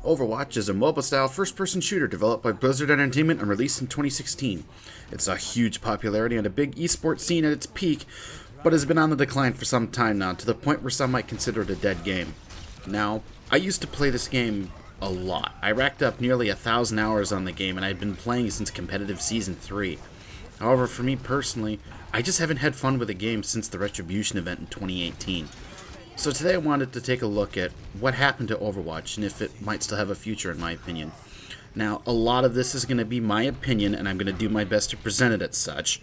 Overwatch is a mobile-style first-person shooter developed by Blizzard Entertainment and released in 2016. It's a huge popularity and a big esports scene at its peak, but has been on the decline for some time now, to the point where some might consider it a dead game. Now, I used to play this game a lot. I racked up nearly 1,000 hours on the game, and I've been playing since competitive Season 3. However, for me personally, I just haven't had fun with the game since the Retribution event in 2018. So today I wanted to take a look at what happened to Overwatch and if it might still have a future, in my opinion. Now, a lot of this is going to be my opinion, and I'm going to do my best to present it as such.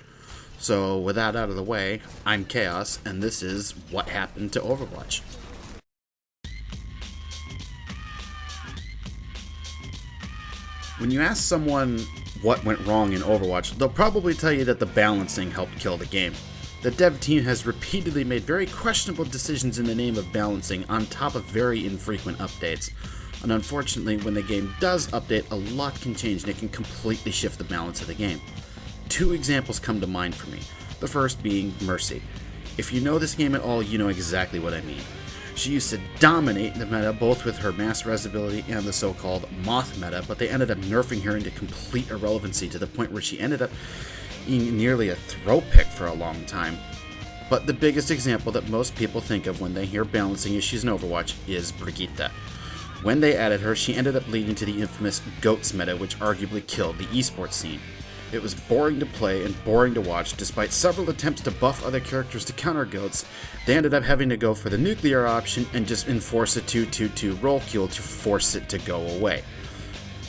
So with that out of the way, I'm Chaos, and this is what happened to Overwatch. When you ask someone what went wrong in Overwatch, they'll probably tell you that the balancing helped kill the game. The dev team has repeatedly made very questionable decisions in the name of balancing on top of very infrequent updates. And unfortunately, when the game does update, a lot can change and it can completely shift the balance of the game. Two examples come to mind for me. The first being Mercy. If you know this game at all, you know exactly what I mean. She used to dominate the meta both with her mass res ability and the so-called Moth meta, but they ended up nerfing her into complete irrelevancy to the point where she ended up being nearly a throw pick for a long time. But the biggest example that most people think of when they hear balancing issues in Overwatch is Brigitte. When they added her, she ended up leading to the infamous GOATS meta, which arguably killed the esports scene. It was boring to play and boring to watch. Despite several attempts to buff other characters to counter GOATS, they ended up having to go for the nuclear option and just enforce a 2-2-2 roll kill to force it to go away.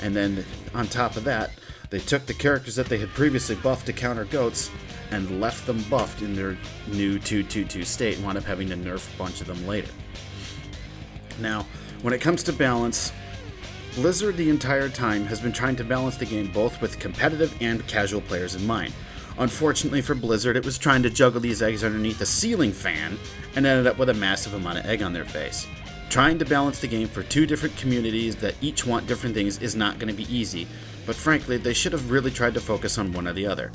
And then on top of that, they took the characters that they had previously buffed to counter GOATS and left them buffed in their new 2-2-2 state and wound up having to nerf a bunch of them later. Now, when it comes to balance, Blizzard the entire time has been trying to balance the game both with competitive and casual players in mind. Unfortunately for Blizzard, it was trying to juggle these eggs underneath a ceiling fan and ended up with a massive amount of egg on their face. Trying to balance the game for two different communities that each want different things is not going to be easy, but frankly, they should have really tried to focus on one or the other.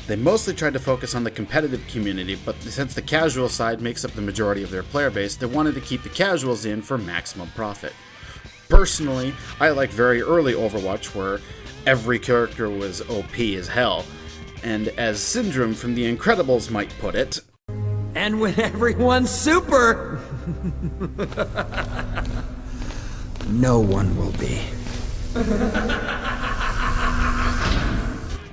They mostly tried to focus on the competitive community, but since the casual side makes up the majority of their player base, they wanted to keep the casuals in for maximum profit. Personally, I like very early Overwatch where every character was OP as hell, and as Syndrome from The Incredibles might put it, and when everyone's super, no one will be.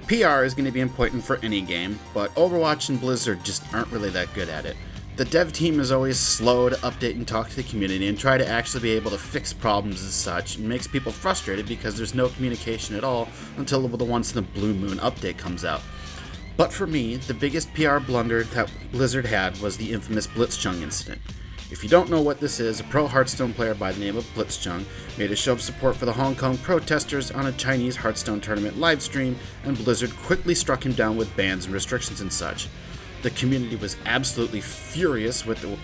PR is going to be important for any game, but Overwatch and Blizzard just aren't really that good at it. The dev team is always slow to update and talk to the community and try to actually be able to fix problems and such, and makes people frustrated because there's no communication at all until the once in a blue moon update comes out. But for me, the biggest PR blunder that Blizzard had was the infamous Blitzchung incident. If you don't know what this is, a pro Hearthstone player by the name of Blitzchung made a show of support for the Hong Kong protesters on a Chinese Hearthstone tournament livestream, and Blizzard quickly struck him down with bans and restrictions and such. The community was absolutely furious with the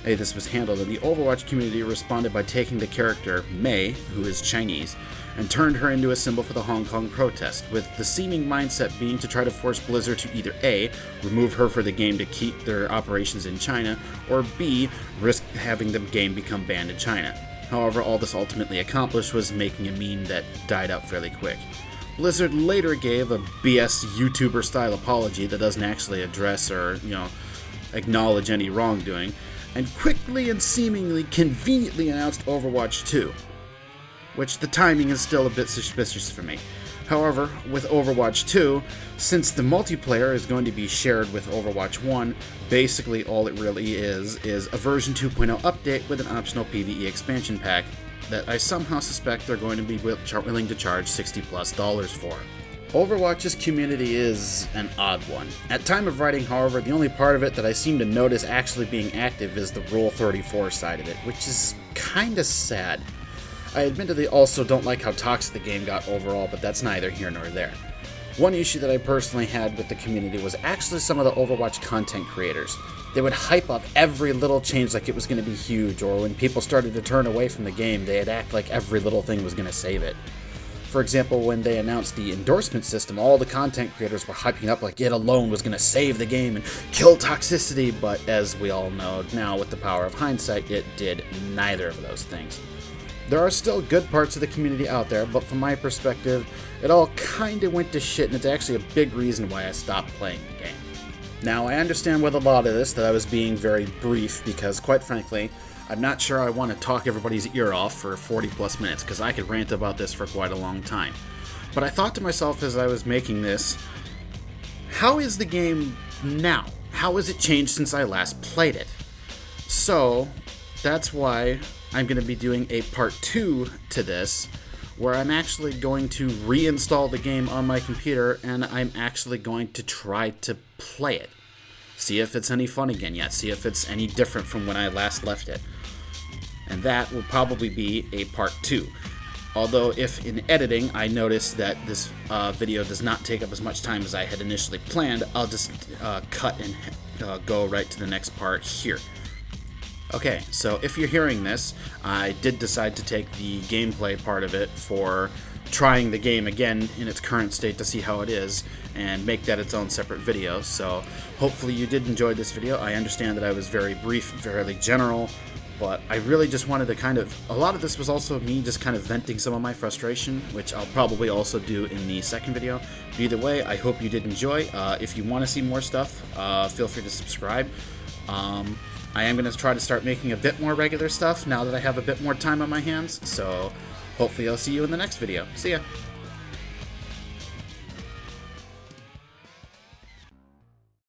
way this was handled, and the Overwatch community responded by taking the character Mei, who is Chinese, and turned her into a symbol for the Hong Kong protest, with the seeming mindset being to try to force Blizzard to either A, remove her for the game to keep their operations in China, or B, risk having the game become banned in China. However, all this ultimately accomplished was making a meme that died out fairly quick. Blizzard later gave a BS YouTuber-style apology that doesn't actually address or, acknowledge any wrongdoing, and quickly and seemingly conveniently announced Overwatch 2. Which the timing is still a bit suspicious for me. However, with Overwatch 2, since the multiplayer is going to be shared with Overwatch 1, basically all it really is a version 2.0 update with an optional PvE expansion pack that I somehow suspect they're going to be willing to charge $60+ for. Overwatch's community is an odd one. At time of writing, however, the only part of it that I seem to notice actually being active is the Rule 34 side of it, which is kinda sad. I admittedly also don't like how toxic the game got overall, but that's neither here nor there. One issue that I personally had with the community was actually some of the Overwatch content creators. They would hype up every little change like it was going to be huge, or when people started to turn away from the game, they'd act like every little thing was going to save it. For example, when they announced the endorsement system, all the content creators were hyping up like it alone was going to save the game and kill toxicity, but as we all know now with the power of hindsight, it did neither of those things. There are still good parts of the community out there, but from my perspective, it all kinda went to shit, and it's actually a big reason why I stopped playing the game. Now, I understand with a lot of this that I was being very brief, because quite frankly, I'm not sure I want to talk everybody's ear off for 40 plus minutes, because I could rant about this for quite a long time. But I thought to myself as I was making this, how is the game now? How has it changed since I last played it? So, that's why I'm going to be doing a part 2 to this, where I'm actually going to reinstall the game on my computer, and I'm actually going to try to play it. See if it's any fun again yet, see if it's any different from when I last left it. And that will probably be a part 2. Although if in editing I notice that this video does not take up as much time as I had initially planned, I'll just cut and go right to the next part here. Okay, so if you're hearing this, I did decide to take the gameplay part of it for trying the game again in its current state to see how it is, and make that its own separate video. So hopefully you did enjoy this video. I understand that I was very brief, fairly general, but I really just wanted to a lot of this was also me just kind of venting some of my frustration, which I'll probably also do in the second video. But either way, I hope you did enjoy. If you want to see more stuff, feel free to subscribe. I am going to try to start making a bit more regular stuff now that I have a bit more time on my hands, so hopefully I'll see you in the next video. See ya!